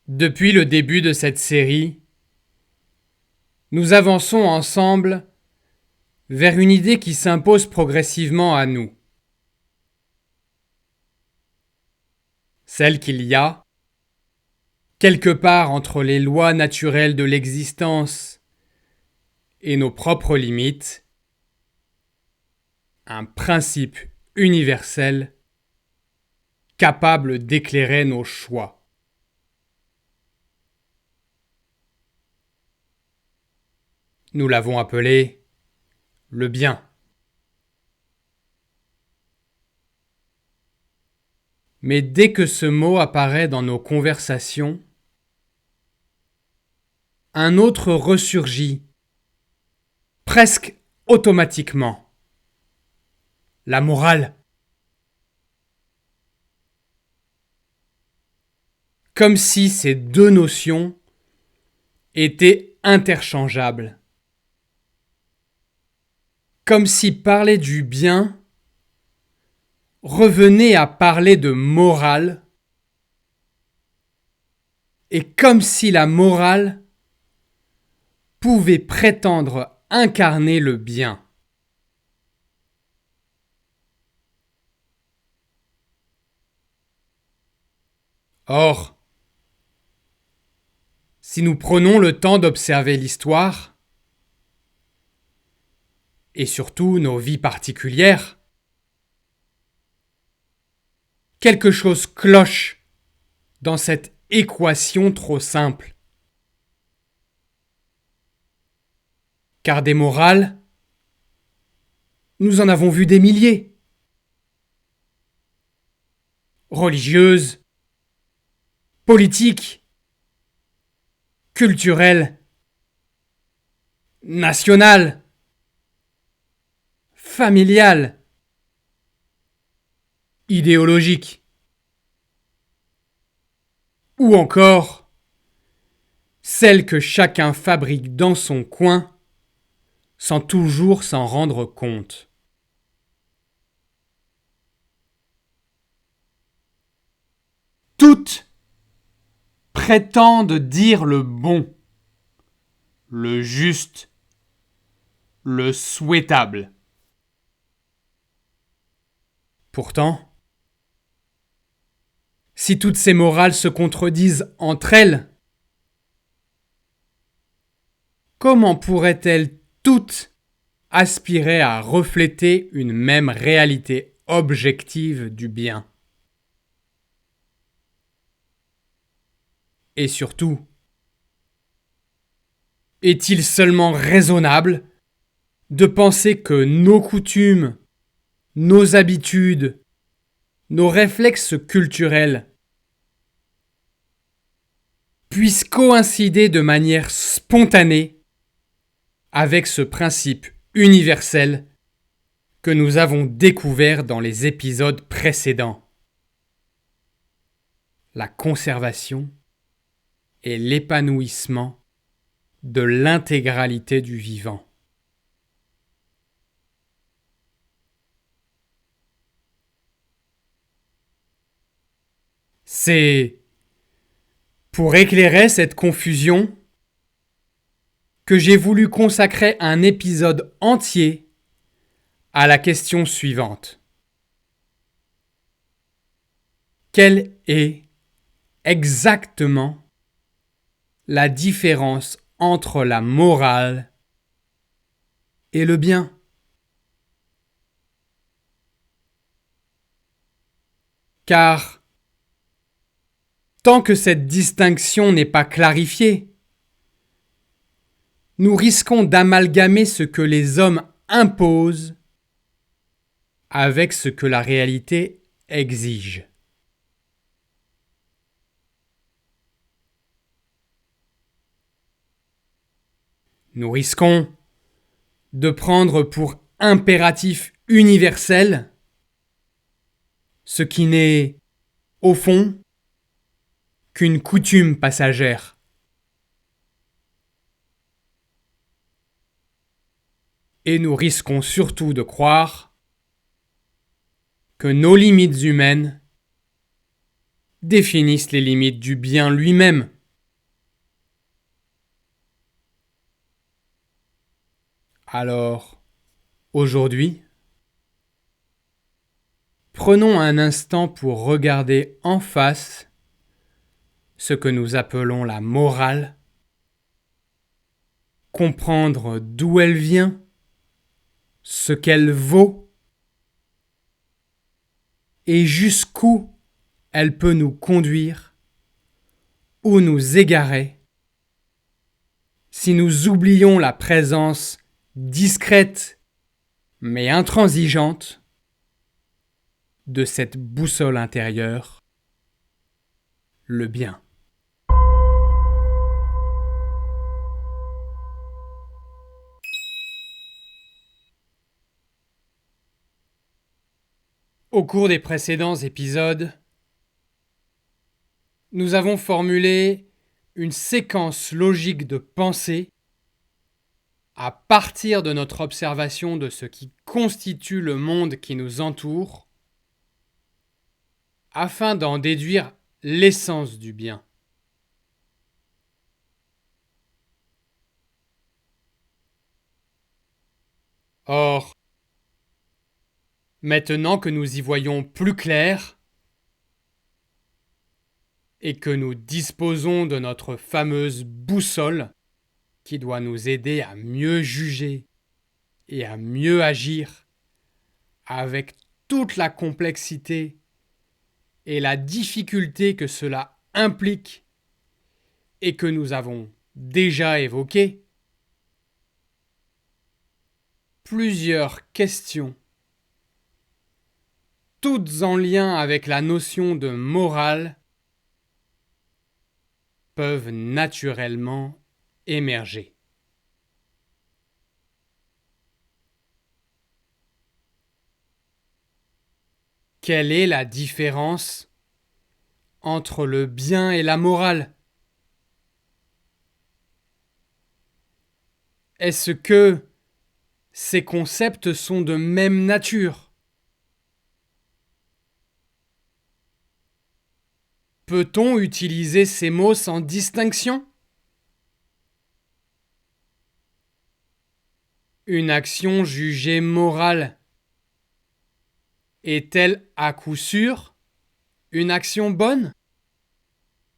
Depuis le début de cette série, nous avançons ensemble vers une idée qui s'impose progressivement à nous. Celle qu'il y a, quelque part entre les lois naturelles de l'existence et nos propres limites, un principe universel capable d'éclairer nos choix. Nous l'avons appelé le bien. Mais dès que ce mot apparaît dans nos conversations, un autre ressurgit, presque automatiquement. La morale. Comme si ces deux notions étaient interchangeables. Comme si parler du bien revenait à parler de morale, et comme si la morale pouvait prétendre incarner le bien. Or, si nous prenons le temps d'observer l'histoire, et surtout nos vies particulières, quelque chose cloche dans cette équation trop simple. Car des morales, nous en avons vu des milliers. Religieuses, politiques, culturelles, nationales, familiales, idéologiques. Ou encore, celles que chacun fabrique dans son coin sans toujours s'en rendre compte. Toutes prétendent dire le bon, le juste, le souhaitable. Pourtant, si toutes ces morales se contredisent entre elles, comment pourraient-elles toutes aspirer à refléter une même réalité objective du bien? Et surtout, est-il seulement raisonnable de penser que nos coutumes, nos habitudes, nos réflexes culturels puissent coïncider de manière spontanée avec ce principe universel que nous avons découvert dans les épisodes précédents? La conservation et l'épanouissement de l'intégralité du vivant. C'est pour éclairer cette confusion que j'ai voulu consacrer un épisode entier à la question suivante. Quelle est exactement la différence entre la morale et le bien? Car tant que cette distinction n'est pas clarifiée, nous risquons d'amalgamer ce que les hommes imposent avec ce que la réalité exige. Nous risquons de prendre pour impératif universel ce qui n'est, au fond, qu'une coutume passagère. Et nous risquons surtout de croire que nos limites humaines définissent les limites du bien lui-même. Alors, aujourd'hui, prenons un instant pour regarder en face ce que nous appelons la morale, comprendre d'où elle vient, ce qu'elle vaut et jusqu'où elle peut nous conduire ou nous égarer si nous oublions la présence discrète mais intransigeante de cette boussole intérieure, le bien. Au cours des précédents épisodes, nous avons formulé une séquence logique de pensée à partir de notre observation de ce qui constitue le monde qui nous entoure, afin d'en déduire l'essence du bien. Or, maintenant que nous y voyons plus clair et que nous disposons de notre fameuse boussole qui doit nous aider à mieux juger et à mieux agir avec toute la complexité et la difficulté que cela implique et que nous avons déjà évoqué, plusieurs questions, toutes en lien avec la notion de morale, peuvent naturellement émerger. Quelle est la différence entre le bien et la morale ? Est-ce que ces concepts sont de même nature ? Peut-on utiliser ces mots sans distinction ? Une action jugée morale est-elle à coup sûr une action bonne ?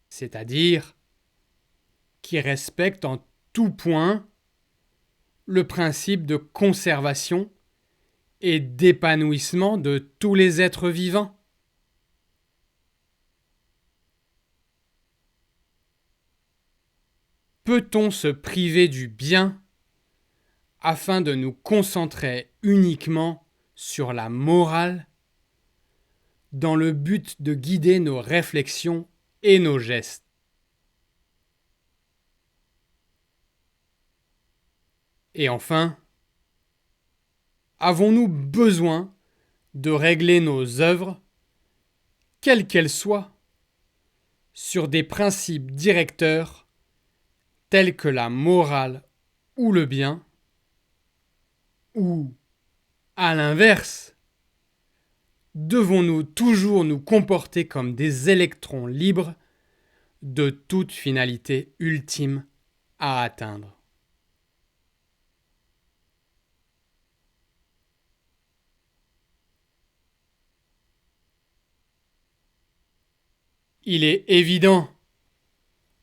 C'est-à-dire qui respecte en tout point le principe de conservation et d'épanouissement de tous les êtres vivants. Peut-on se priver du bien afin de nous concentrer uniquement sur la morale dans le but de guider nos réflexions et nos gestes ? Et enfin, avons-nous besoin de régler nos œuvres, quelles qu'elles soient, sur des principes directeurs tels que la morale ou le bien, ou, à l'inverse, devons-nous toujours nous comporter comme des électrons libres de toute finalité ultime à atteindre ? Il est évident,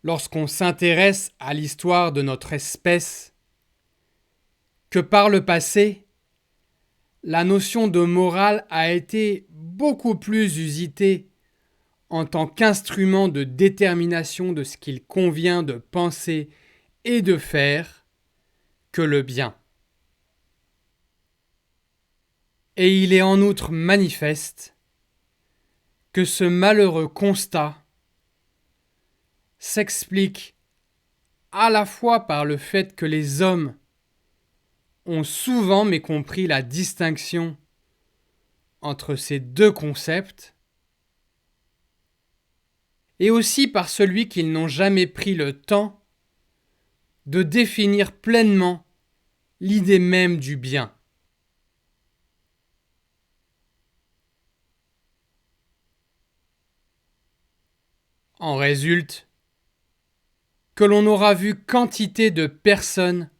lorsqu'on s'intéresse à l'histoire de notre espèce, que par le passé, la notion de morale a été beaucoup plus usitée en tant qu'instrument de détermination de ce qu'il convient de penser et de faire que le bien. Et il est en outre manifeste que ce malheureux constat s'explique à la fois par le fait que les hommes ont souvent mécompris la distinction entre ces deux concepts, et aussi par celui qu'ils n'ont jamais pris le temps de définir pleinement l'idée même du bien. En résulte que l'on aura vu quantité de personnes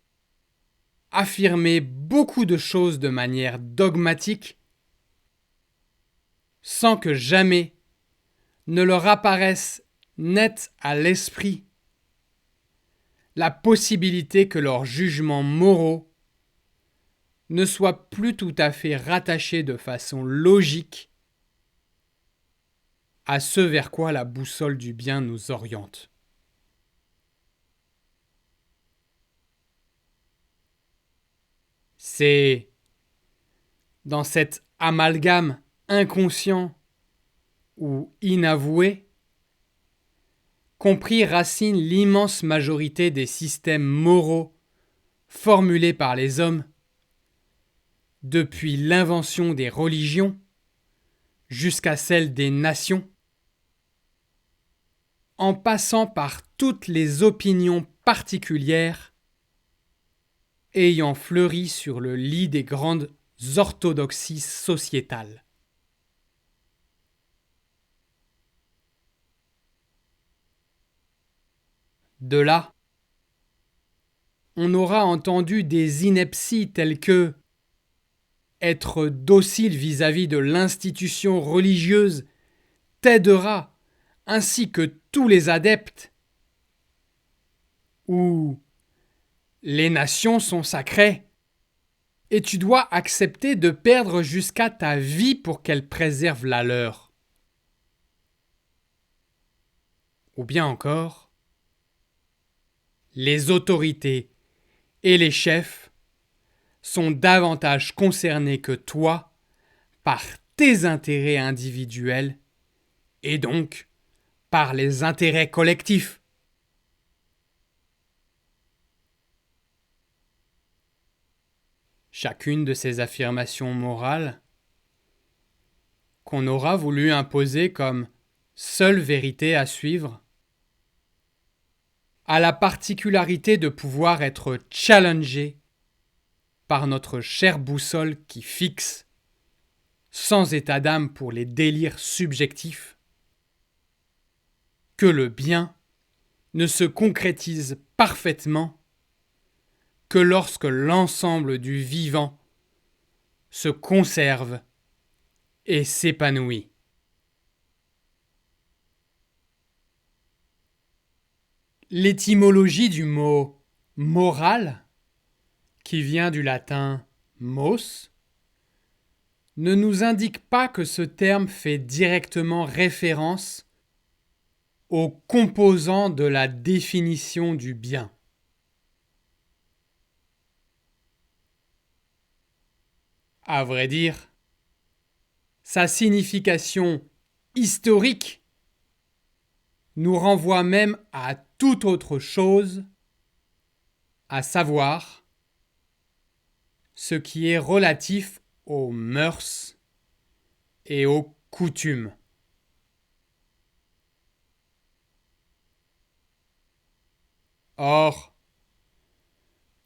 affirmer beaucoup de choses de manière dogmatique sans que jamais ne leur apparaisse net à l'esprit la possibilité que leurs jugements moraux ne soient plus tout à fait rattachés de façon logique à ce vers quoi la boussole du bien nous oriente. C'est dans cet amalgame inconscient ou inavoué qu'ont pris racine l'immense majorité des systèmes moraux formulés par les hommes depuis l'invention des religions jusqu'à celle des nations, en passant par toutes les opinions particulières ayant fleuri sur le lit des grandes orthodoxies sociétales. De là, on aura entendu des inepties telles que être docile vis-à-vis de l'institution religieuse t'aidera, ainsi que tous les adeptes, ou les nations sont sacrées, et tu dois accepter de perdre jusqu'à ta vie pour qu'elles préservent la leur. Ou bien encore, les autorités et les chefs sont davantage concernés que toi par tes intérêts individuels et donc par les intérêts collectifs. Chacune de ces affirmations morales qu'on aura voulu imposer comme seule vérité à suivre a la particularité de pouvoir être challengée par notre chère boussole qui fixe, sans état d'âme pour les délires subjectifs, que le bien ne se concrétise parfaitement que lorsque l'ensemble du vivant se conserve et s'épanouit. L'étymologie du mot moral, qui vient du latin mos, ne nous indique pas que ce terme fait directement référence aux composants de la définition du bien. À vrai dire, sa signification historique nous renvoie même à toute autre chose, à savoir ce qui est relatif aux mœurs et aux coutumes. Or,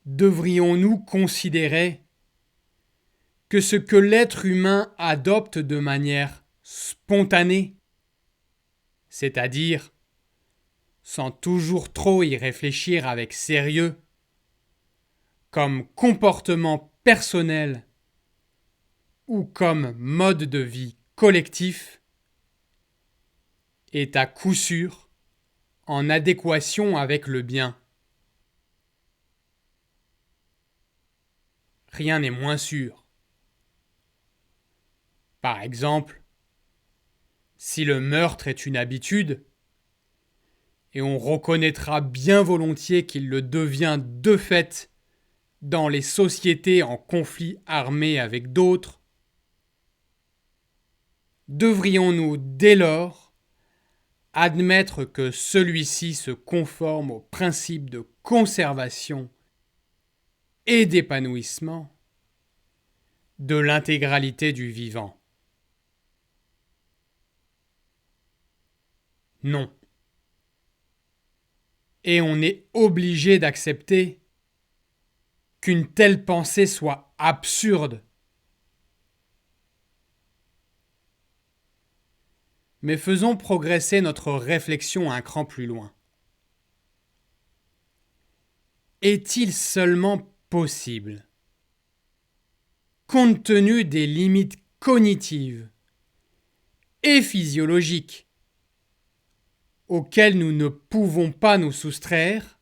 devrions-nous considérer que ce que l'être humain adopte de manière spontanée, c'est-à-dire sans toujours trop y réfléchir avec sérieux, comme comportement personnel ou comme mode de vie collectif, est à coup sûr en adéquation avec le bien. Rien n'est moins sûr. Par exemple, si le meurtre est une habitude, et on reconnaîtra bien volontiers qu'il le devient de fait dans les sociétés en conflit armé avec d'autres, devrions-nous dès lors admettre que celui-ci se conforme au principe de conservation et d'épanouissement de l'intégralité du vivant? Non. Et on est obligé d'accepter qu'une telle pensée soit absurde. Mais faisons progresser notre réflexion un cran plus loin. Est-il seulement possible. Compte tenu des limites cognitives et physiologiques auxquelles nous ne pouvons pas nous soustraire,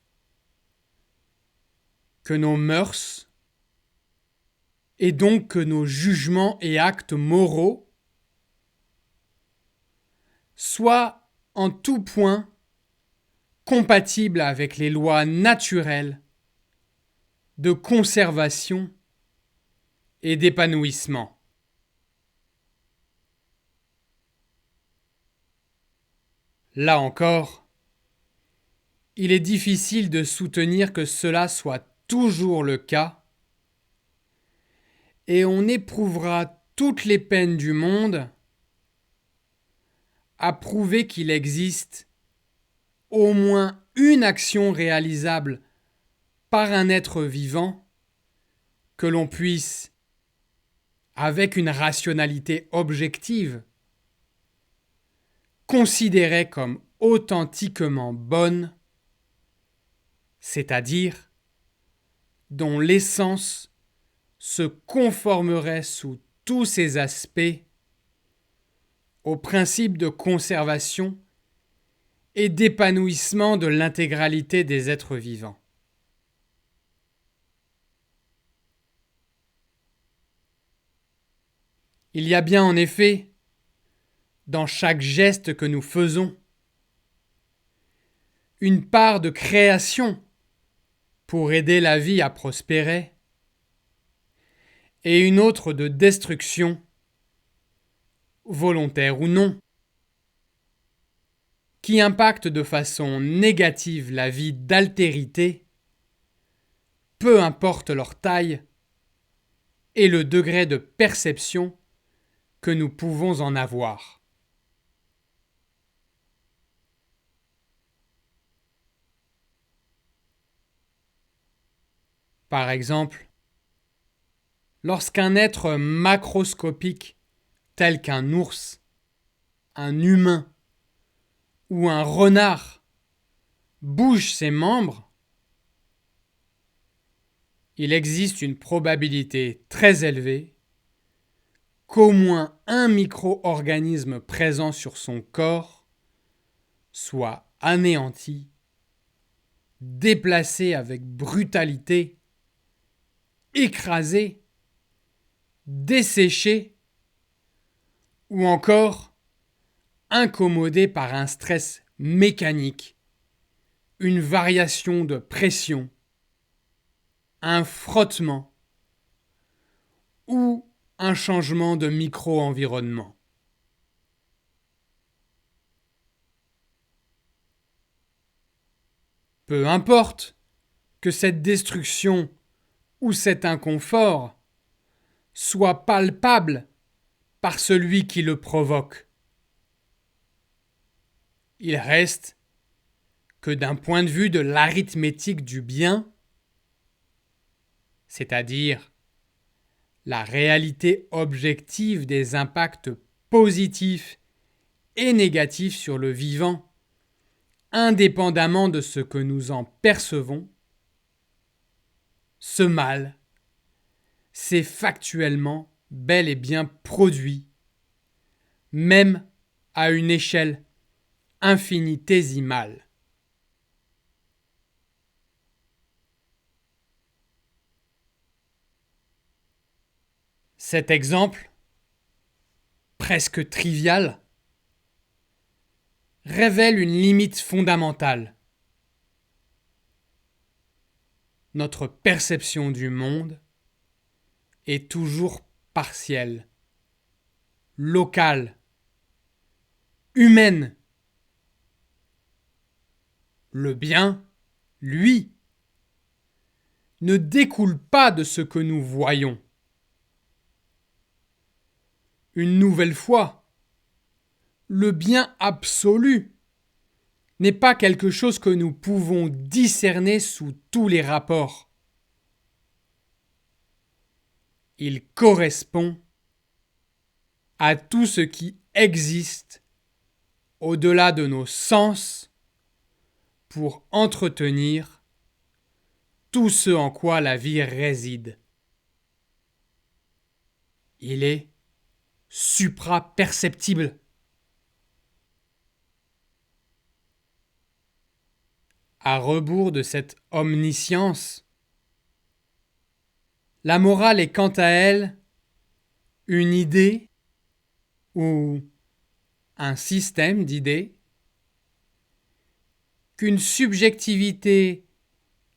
que nos mœurs, et donc que nos jugements et actes moraux, soient en tout point compatibles avec les lois naturelles de conservation et d'épanouissement. Là encore, il est difficile de soutenir que cela soit toujours le cas, et on éprouvera toutes les peines du monde à prouver qu'il existe au moins une action réalisable par un être vivant que l'on puisse, avec une rationalité objective, considérer comme authentiquement bonne, c'est-à-dire dont l'essence se conformerait sous tous ses aspects au principe de conservation et d'épanouissement de l'intégralité des êtres vivants. Il y a bien en effet, dans chaque geste que nous faisons, une part de création pour aider la vie à prospérer et une autre de destruction, volontaire ou non, qui impacte de façon négative la vie d'altérité, peu importe leur taille et le degré de perception que nous pouvons en avoir. Par exemple, lorsqu'un être macroscopique tel qu'un ours, un humain ou un renard bouge ses membres, il existe une probabilité très élevée qu'au moins un micro-organisme présent sur son corps soit anéanti, déplacé avec brutalité, écrasé, desséché ou encore incommodé par un stress mécanique, une variation de pression, un frottement ou un changement de micro-environnement. Peu importe que cette destruction ou cet inconfort soit palpable par celui qui le provoque. Il reste que d'un point de vue de l'arithmétique du bien, c'est-à-dire la réalité objective des impacts positifs et négatifs sur le vivant, indépendamment de ce que nous en percevons, ce mal s'est factuellement bel et bien produit, même à une échelle infinitésimale. Cet exemple, presque trivial, révèle une limite fondamentale. Notre perception du monde est toujours partielle, locale, humaine. Le bien, lui, ne découle pas de ce que nous voyons. Une nouvelle fois, le bien absolu n'est pas quelque chose que nous pouvons discerner sous tous les rapports. Il correspond à tout ce qui existe au-delà de nos sens pour entretenir tout ce en quoi la vie réside. Il est supraperceptible. À rebours de cette omniscience, la morale est quant à elle une idée ou un système d'idées qu'une subjectivité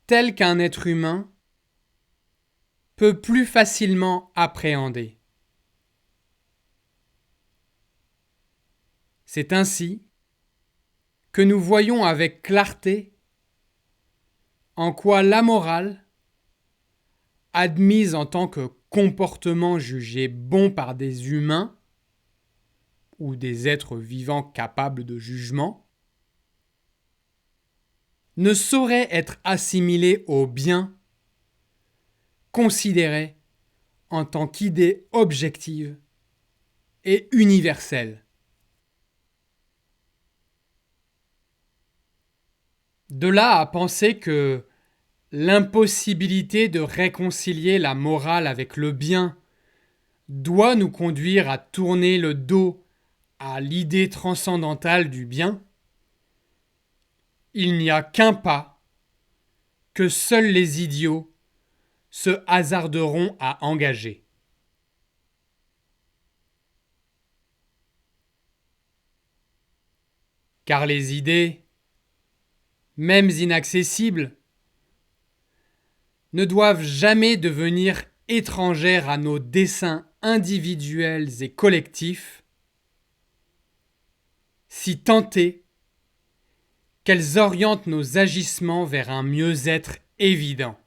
telle qu'un être humain peut plus facilement appréhender. C'est ainsi que nous voyons avec clarté en quoi la morale, admise en tant que comportement jugé bon par des humains ou des êtres vivants capables de jugement, ne saurait être assimilée au bien, considéré en tant qu'idée objective et universelle. De là à penser que l'impossibilité de réconcilier la morale avec le bien doit nous conduire à tourner le dos à l'idée transcendantale du bien, il n'y a qu'un pas que seuls les idiots se hasarderont à engager. Car les idées, même inaccessibles, ne doivent jamais devenir étrangères à nos desseins individuels et collectifs, si tant est qu'elles orientent nos agissements vers un mieux-être évident.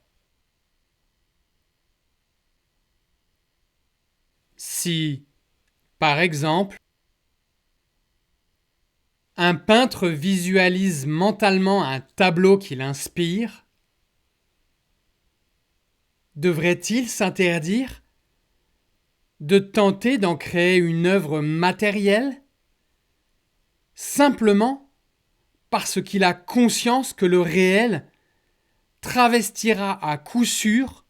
Si, par exemple, un peintre visualise mentalement un tableau qui l'inspire, devrait-il s'interdire de tenter d'en créer une œuvre matérielle, simplement parce qu'il a conscience que le réel travestira à coup sûr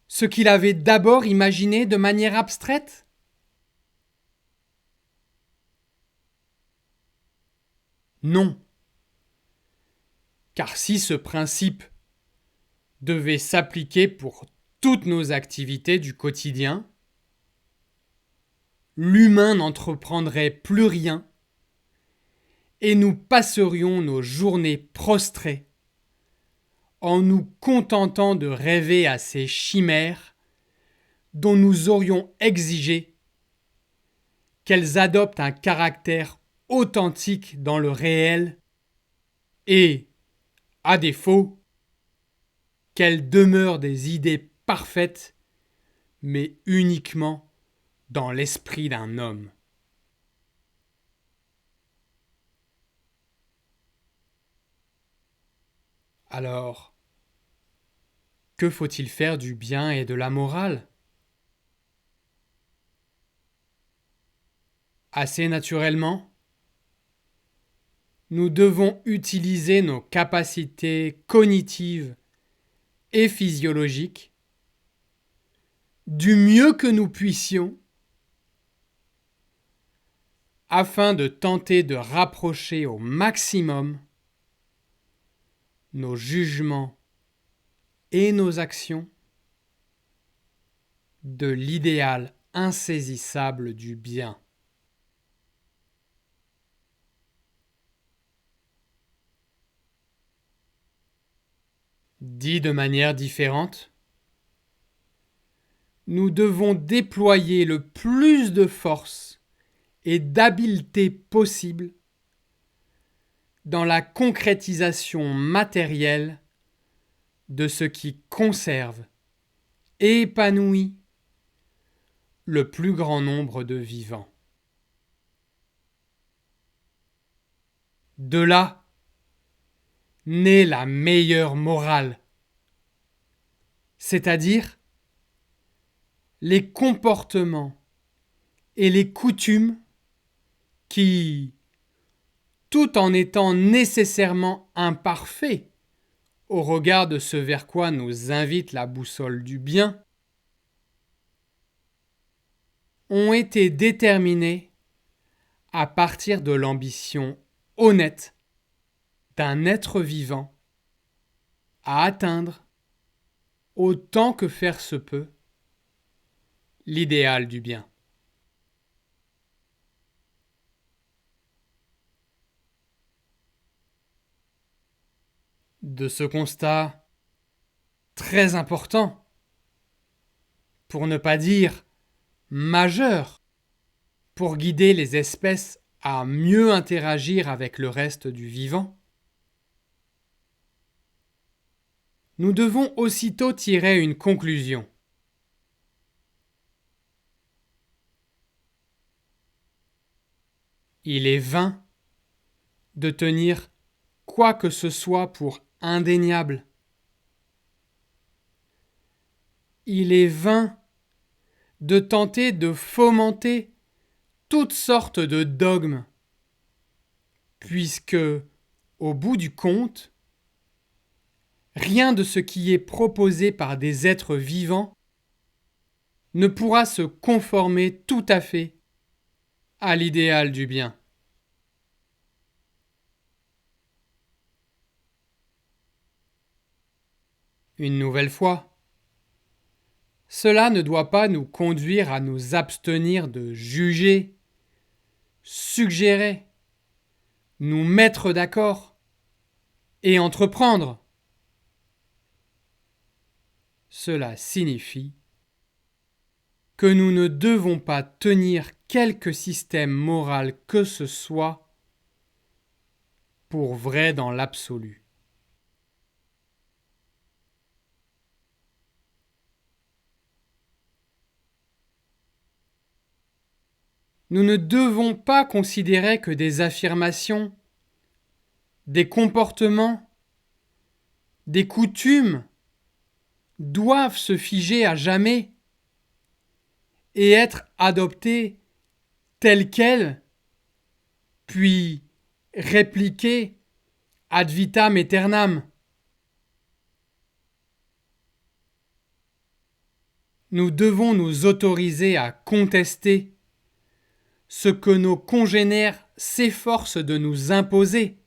ce qu'il avait d'abord imaginé de manière abstraite? Non. Car si ce principe devait s'appliquer pour toutes nos activités du quotidien, l'humain n'entreprendrait plus rien et nous passerions nos journées prostrés en nous contentant de rêver à ces chimères dont nous aurions exigé qu'elles adoptent un caractère authentique dans le réel et, à défaut, qu'elles demeurent des idées parfaites, mais uniquement dans l'esprit d'un homme. Alors, que faut-il faire du bien et de la morale? Assez naturellement, nous devons utiliser nos capacités cognitives et physiologiques du mieux que nous puissions afin de tenter de rapprocher au maximum nos jugements et nos actions de l'idéal insaisissable du bien. Dit de manière différente, nous devons déployer le plus de force et d'habileté possible dans la concrétisation matérielle de ce qui conserve et épanouit le plus grand nombre de vivants. De là naît la meilleure morale, c'est-à-dire les comportements et les coutumes qui, tout en étant nécessairement imparfaits au regard de ce vers quoi nous invite la boussole du bien, ont été déterminés à partir de l'ambition honnête d'un être vivant à atteindre, autant que faire se peut, l'idéal du bien. De ce constat très important, pour ne pas dire majeur, pour guider les espèces à mieux interagir avec le reste du vivant, nous devons aussitôt tirer une conclusion. Il est vain de tenir quoi que ce soit pour indéniable. Il est vain de tenter de fomenter toutes sortes de dogmes, puisque, au bout du compte, rien de ce qui est proposé par des êtres vivants ne pourra se conformer tout à fait à l'idéal du bien. Une nouvelle fois, cela ne doit pas nous conduire à nous abstenir de juger, suggérer, nous mettre d'accord et entreprendre. Cela signifie que nous ne devons pas tenir quelque système moral que ce soit pour vrai dans l'absolu. Nous ne devons pas considérer que des affirmations, des comportements, des coutumes doivent se figer à jamais et être adoptés tels quels, puis répliqués ad vitam aeternam. Nous devons nous autoriser à contester ce que nos congénères s'efforcent de nous imposer,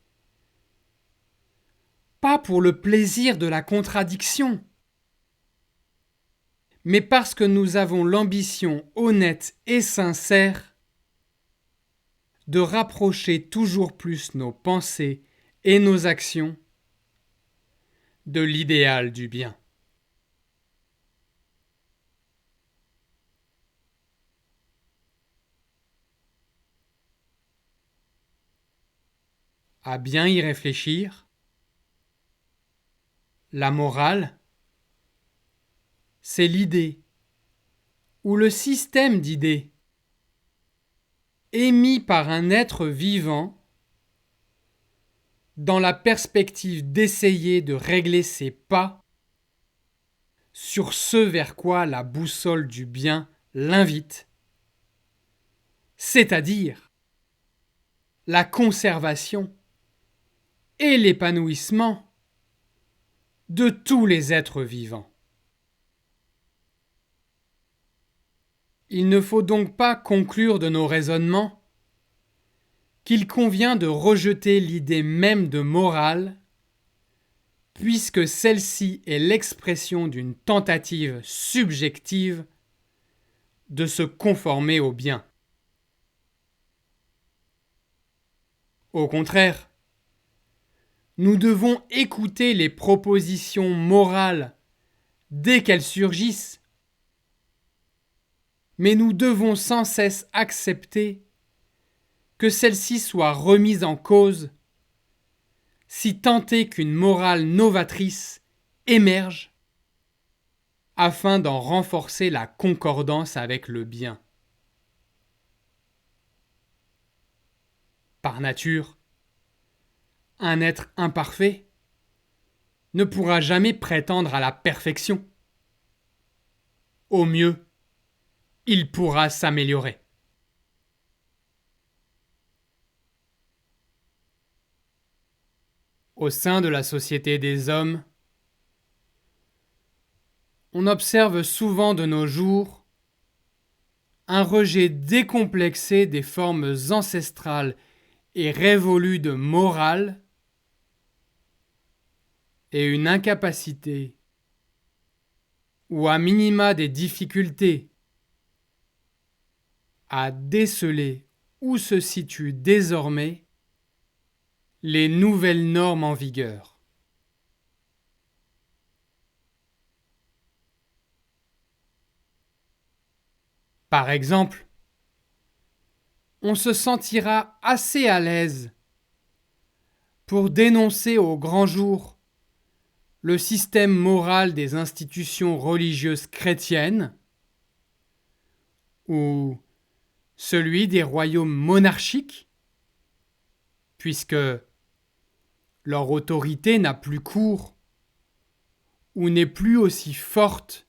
pas pour le plaisir de la contradiction, mais parce que nous avons l'ambition honnête et sincère de rapprocher toujours plus nos pensées et nos actions de l'idéal du bien. À bien y réfléchir, la morale, c'est l'idée ou le système d'idées émis par un être vivant dans la perspective d'essayer de régler ses pas sur ce vers quoi la boussole du bien l'invite, c'est-à-dire la conservation et l'épanouissement de tous les êtres vivants. Il ne faut donc pas conclure de nos raisonnements qu'il convient de rejeter l'idée même de morale, puisque celle-ci est l'expression d'une tentative subjective de se conformer au bien. Au contraire, nous devons écouter les propositions morales dès qu'elles surgissent, mais nous devons sans cesse accepter que celles-ci soient remises en cause si tant est qu'une morale novatrice émerge afin d'en renforcer la concordance avec le bien. Par nature, un être imparfait ne pourra jamais prétendre à la perfection. Au mieux, il pourra s'améliorer. Au sein de la société des hommes, On observe souvent de nos jours un rejet décomplexé des formes ancestrales et révolues de morale et une incapacité, ou à minima des difficultés, à déceler où se situent désormais les nouvelles normes en vigueur. Par exemple, on se sentira assez à l'aise pour dénoncer au grand jour le système moral des institutions religieuses chrétiennes ou celui des royaumes monarchiques, puisque leur autorité n'a plus cours ou n'est plus aussi forte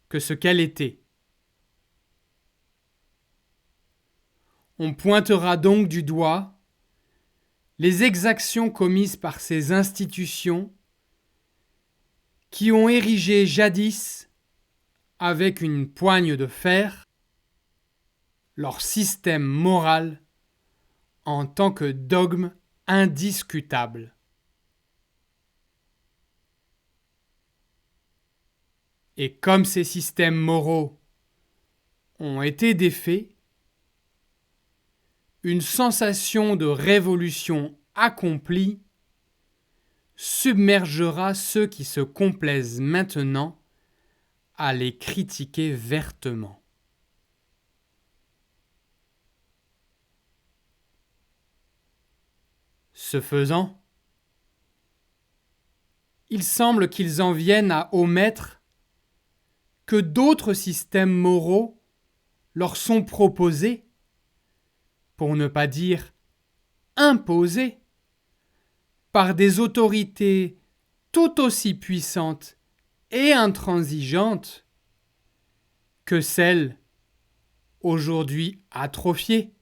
que ce qu'elle était. On pointera donc du doigt les exactions commises par ces institutions qui ont érigé jadis, avec une poigne de fer, leur système moral en tant que dogme indiscutable. Et comme ces systèmes moraux ont été défaits, une sensation de révolution accomplie submergera ceux qui se complaisent maintenant à les critiquer vertement. Ce faisant, il semble qu'ils en viennent à omettre que d'autres systèmes moraux leur sont proposés, pour ne pas dire imposés, par des autorités tout aussi puissantes et intransigeantes que celles aujourd'hui atrophiées,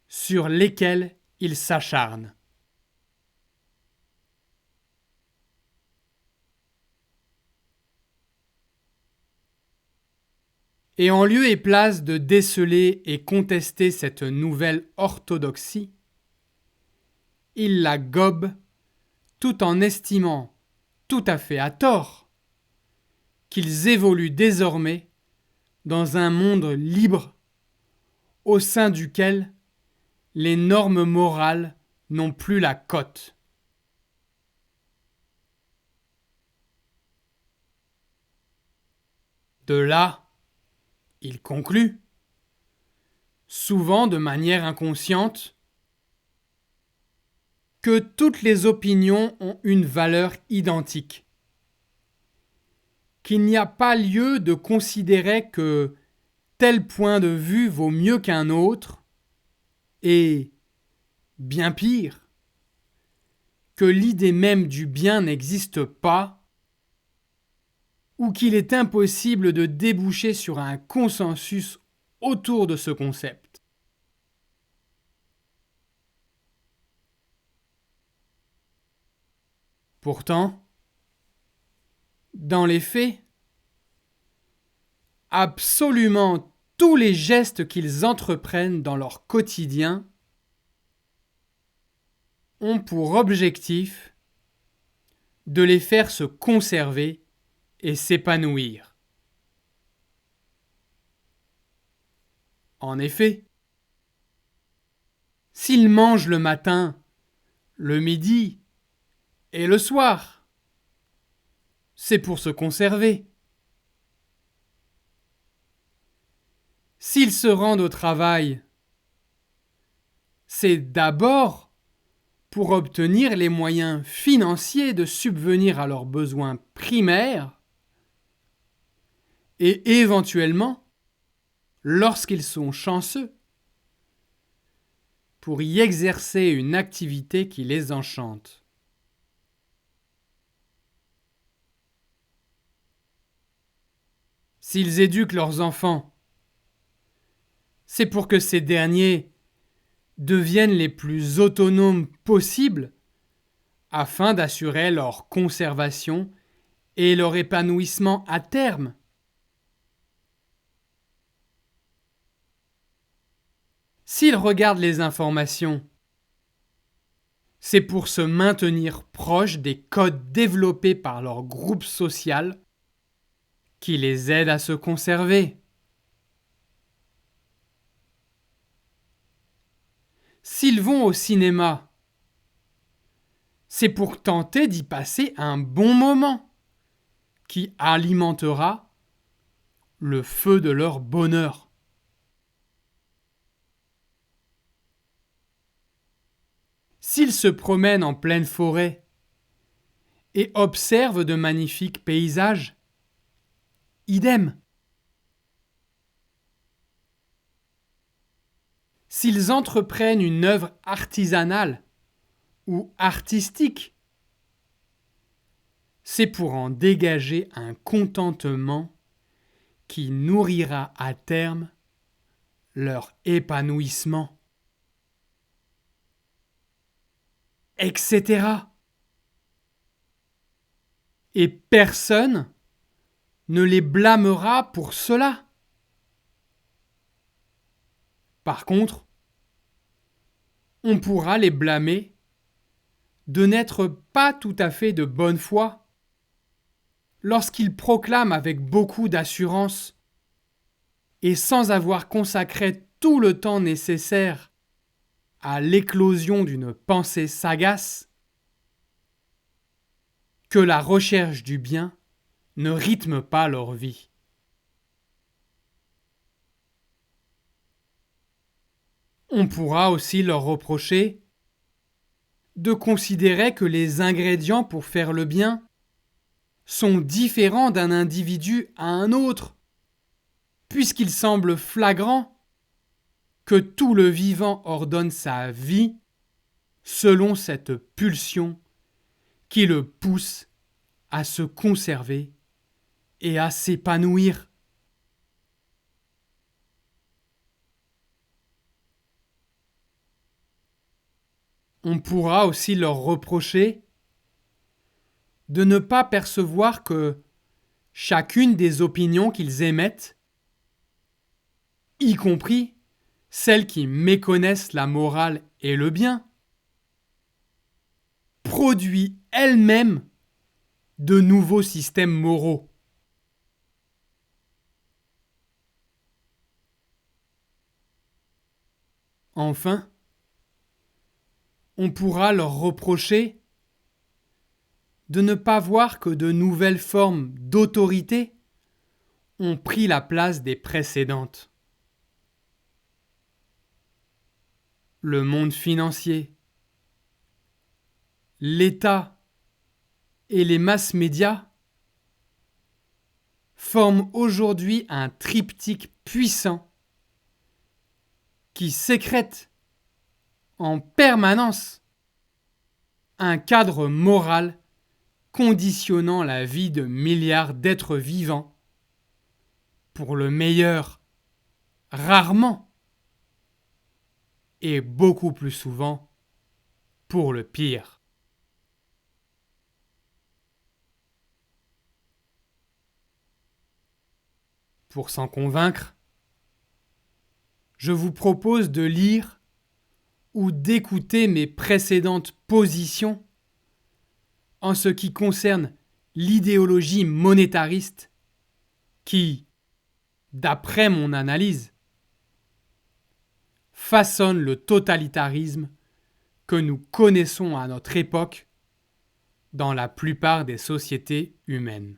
sur lesquelles ils s'acharnent. Et en lieu et place de déceler et contester cette nouvelle orthodoxie, ils la gobent tout en estimant, tout à fait à tort, qu'ils évoluent désormais dans un monde libre au sein duquel les normes morales n'ont plus la cote. De là, il conclut, souvent de manière inconsciente, que toutes les opinions ont une valeur identique, qu'il n'y a pas lieu de considérer que tel point de vue vaut mieux qu'un autre, et, bien pire, que l'idée même du bien n'existe pas, ou qu'il est impossible de déboucher sur un consensus autour de ce concept. Pourtant, dans les faits, absolument tous les gestes qu'ils entreprennent dans leur quotidien ont pour objectif de les faire se conserver et s'épanouir. En effet, s'ils mangent le matin, le midi et le soir, c'est pour se conserver. S'ils se rendent au travail, c'est d'abord pour obtenir les moyens financiers de subvenir à leurs besoins primaires et éventuellement, lorsqu'ils sont chanceux, pour y exercer une activité qui les enchante. S'ils éduquent leurs enfants, c'est pour que ces derniers deviennent les plus autonomes possibles afin d'assurer leur conservation et leur épanouissement à terme. S'ils regardent les informations, c'est pour se maintenir proche des codes développés par leur groupe social qui les aident à se conserver. S'ils vont au cinéma, c'est pour tenter d'y passer un bon moment qui alimentera le feu de leur bonheur. S'ils se promènent en pleine forêt et observent de magnifiques paysages, idem. S'ils entreprennent une œuvre artisanale ou artistique, c'est pour en dégager un contentement qui nourrira à terme leur épanouissement, etc. Et personne ne les blâmera pour cela. Par contre, on pourra les blâmer de n'être pas tout à fait de bonne foi lorsqu'ils proclament avec beaucoup d'assurance et sans avoir consacré tout le temps nécessaire à l'éclosion d'une pensée sagace, que la recherche du bien ne rythme pas leur vie. On pourra aussi leur reprocher de considérer que les ingrédients pour faire le bien sont différents d'un individu à un autre, puisqu'il semble flagrant que tout le vivant ordonne sa vie selon cette pulsion qui le pousse à se conserver et à s'épanouir. On pourra aussi leur reprocher de ne pas percevoir que chacune des opinions qu'ils émettent, y compris celles qui méconnaissent la morale et le bien, produit elle-même de nouveaux systèmes moraux. Enfin, on pourra leur reprocher de ne pas voir que de nouvelles formes d'autorité ont pris la place des précédentes. Le monde financier, l'État et les masses médias forment aujourd'hui un triptyque puissant qui sécrète en permanence un cadre moral conditionnant la vie de milliards d'êtres vivants, pour le meilleur, rarement, et beaucoup plus souvent, pour le pire. Pour s'en convaincre, je vous propose de lire ou d'écouter mes précédentes positions en ce qui concerne l'idéologie monétariste qui, d'après mon analyse, façonne le totalitarisme que nous connaissons à notre époque dans la plupart des sociétés humaines.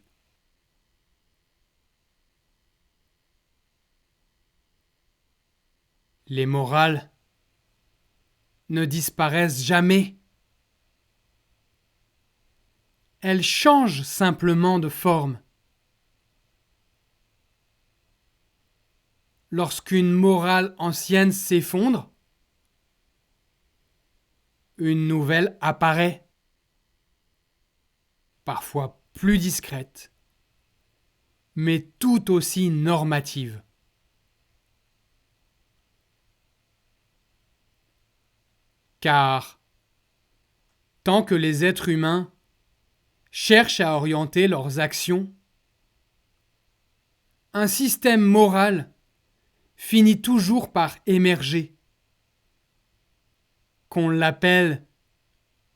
Les morales ne disparaissent jamais. Elles changent simplement de forme. Lorsqu'une morale ancienne s'effondre, une nouvelle apparaît, parfois plus discrète, mais tout aussi normative. Car tant que les êtres humains cherchent à orienter leurs actions, un système moral finit toujours par émerger. Qu'on l'appelle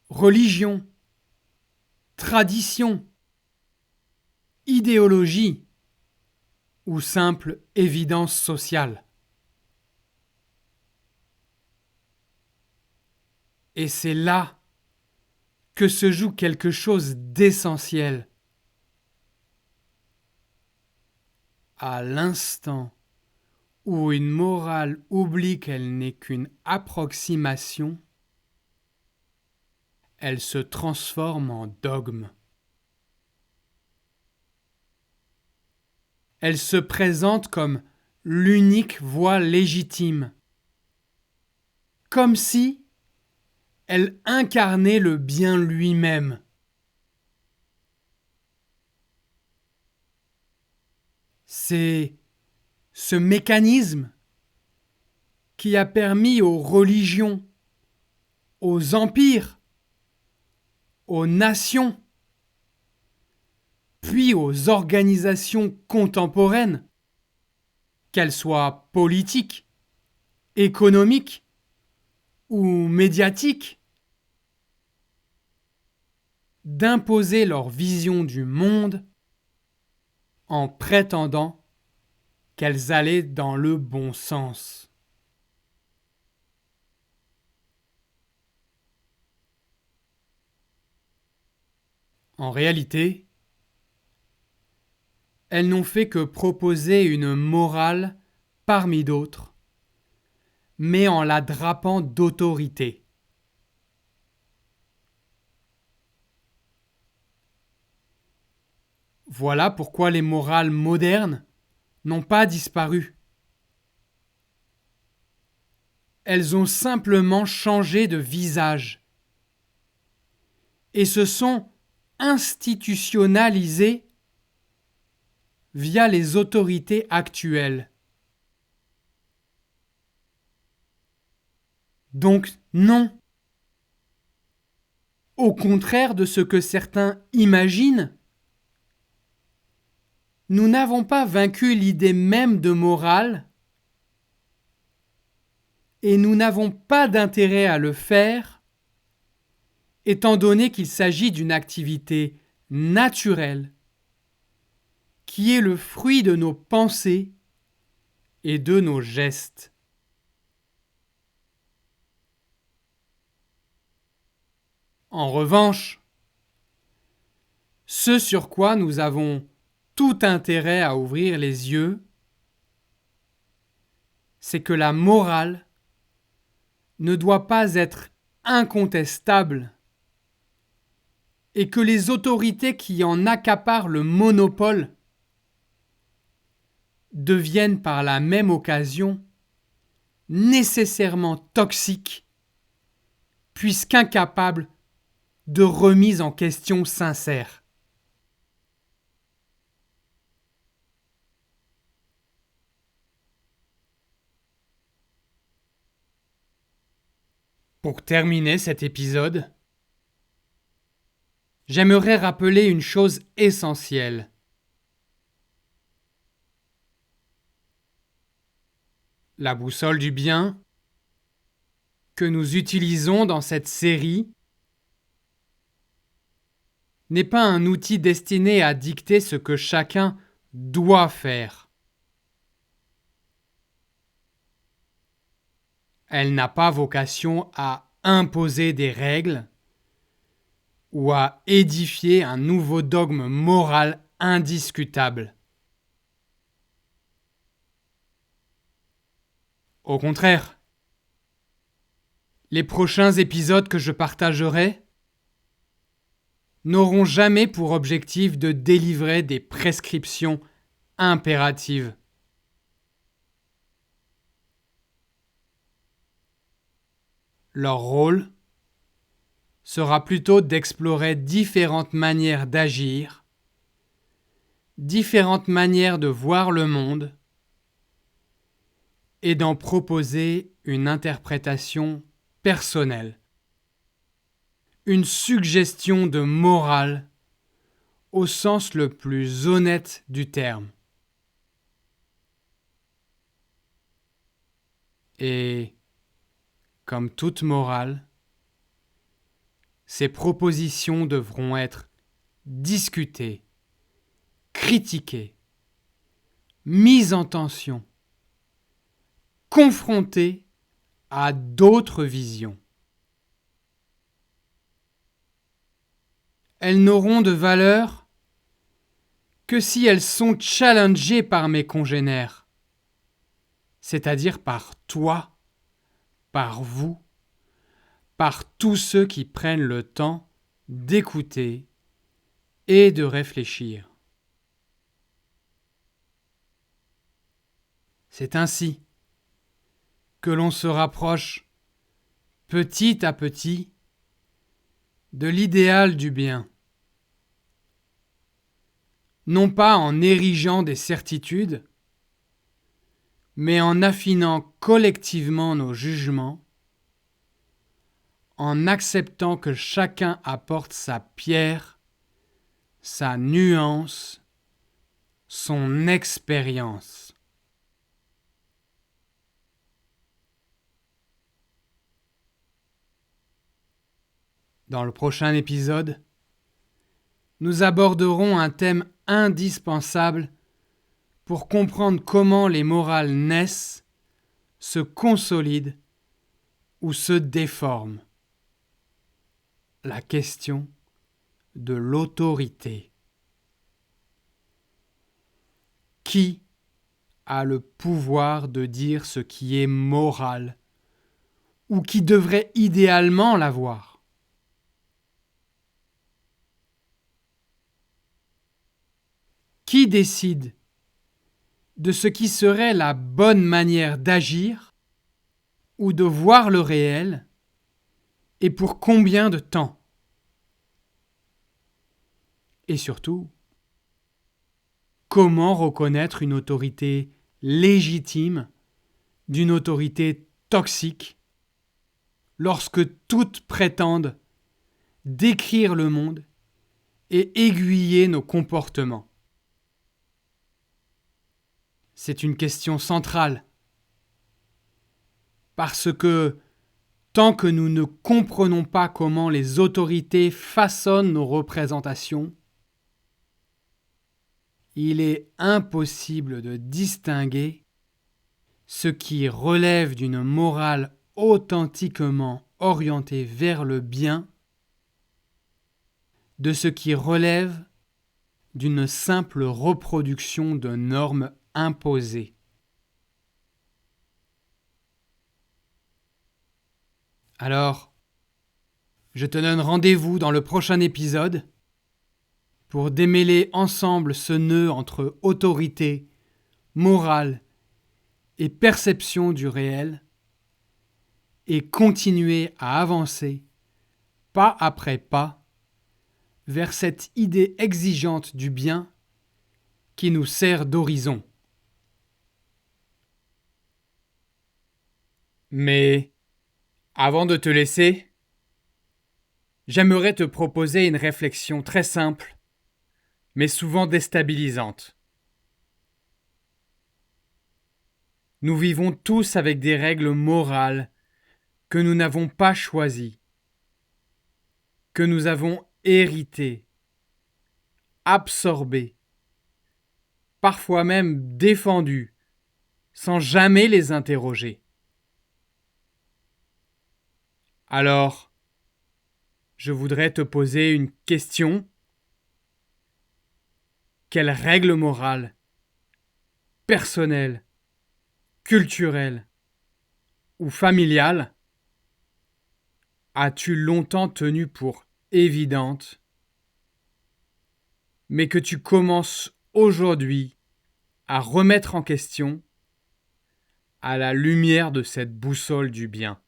religion, tradition, idéologie ou simple évidence sociale. Et c'est là que se joue quelque chose d'essentiel. À l'instant où une morale oublie qu'elle n'est qu'une approximation, elle se transforme en dogme. Elle se présente comme l'unique voie légitime, comme si elle incarnait le bien lui-même. C'est ce mécanisme qui a permis aux religions, aux empires, aux nations, puis aux organisations contemporaines, qu'elles soient politiques, économiques ou médiatiques, d'imposer leur vision du monde en prétendant qu'elles allaient dans le bon sens. En réalité, elles n'ont fait que proposer une morale parmi d'autres, mais en la drapant d'autorité. Voilà pourquoi les morales modernes n'ont pas disparu. Elles ont simplement changé de visage et se sont institutionnalisées via les autorités actuelles. Donc non. Au contraire de ce que certains imaginent, nous n'avons pas vaincu l'idée même de morale et nous n'avons pas d'intérêt à le faire, étant donné qu'il s'agit d'une activité naturelle qui est le fruit de nos pensées et de nos gestes. En revanche, ce sur quoi nous avons tout intérêt à ouvrir les yeux, c'est que la morale ne doit pas être incontestable et que les autorités qui en accaparent le monopole deviennent par la même occasion nécessairement toxiques puisqu'incapables de remise en question sincère. Pour terminer cet épisode, j'aimerais rappeler une chose essentielle. La boussole du bien que nous utilisons dans cette série n'est pas un outil destiné à dicter ce que chacun doit faire. Elle n'a pas vocation à imposer des règles ou à édifier un nouveau dogme moral indiscutable. Au contraire, les prochains épisodes que je partagerai n'auront jamais pour objectif de délivrer des prescriptions impératives. Leur rôle sera plutôt d'explorer différentes manières d'agir, différentes manières de voir le monde et d'en proposer une interprétation personnelle, une suggestion de morale au sens le plus honnête du terme. Et, comme toute morale, ces propositions devront être discutées, critiquées, mises en tension, confrontées à d'autres visions. Elles n'auront de valeur que si elles sont challengées par mes congénères, c'est-à-dire par toi, par vous, par tous ceux qui prennent le temps d'écouter et de réfléchir. C'est ainsi que l'on se rapproche petit à petit de l'idéal du bien. Non pas en érigeant des certitudes, mais en affinant collectivement nos jugements, en acceptant que chacun apporte sa pierre, sa nuance, son expérience. Dans le prochain épisode, nous aborderons un thème indispensable pour comprendre comment les morales naissent, se consolident ou se déforment. La question de l'autorité. Qui a le pouvoir de dire ce qui est moral ou qui devrait idéalement l'avoir ? Qui décide de ce qui serait la bonne manière d'agir ou de voir le réel et pour combien de temps ? Et surtout, comment reconnaître une autorité légitime d'une autorité toxique lorsque toutes prétendent décrire le monde et aiguiller nos comportements ? C'est une question centrale, parce que tant que nous ne comprenons pas comment les autorités façonnent nos représentations, il est impossible de distinguer ce qui relève d'une morale authentiquement orientée vers le bien de ce qui relève d'une simple reproduction de normes imposées. Alors, je te donne rendez-vous dans le prochain épisode pour démêler ensemble ce nœud entre autorité, morale et perception du réel et continuer à avancer, pas après pas, vers cette idée exigeante du bien qui nous sert d'horizon. Mais, avant de te laisser, j'aimerais te proposer une réflexion très simple, mais souvent déstabilisante. Nous vivons tous avec des règles morales que nous n'avons pas choisies, que nous avons héritées, absorbées, parfois même défendues, sans jamais les interroger. Alors, je voudrais te poser une question. Quelle règle morale, personnelle, culturelle ou familiale as-tu longtemps tenue pour évidente, mais que tu commences aujourd'hui à remettre en question à la lumière de cette boussole du bien?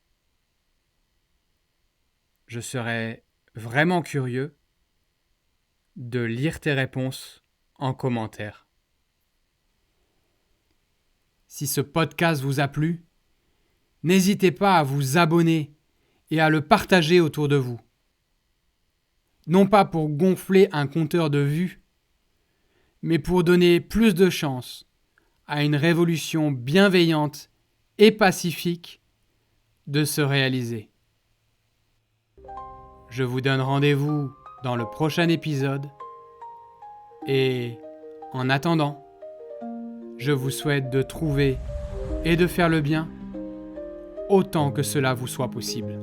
Je serais vraiment curieux de lire tes réponses en commentaire. Si ce podcast vous a plu, n'hésitez pas à vous abonner et à le partager autour de vous. non pas pour gonfler un compteur de vues, mais pour donner plus de chance à une révolution bienveillante et pacifique de se réaliser. Je vous donne rendez-vous dans le prochain épisode et, en attendant, je vous souhaite de trouver et de faire le bien autant que cela vous soit possible.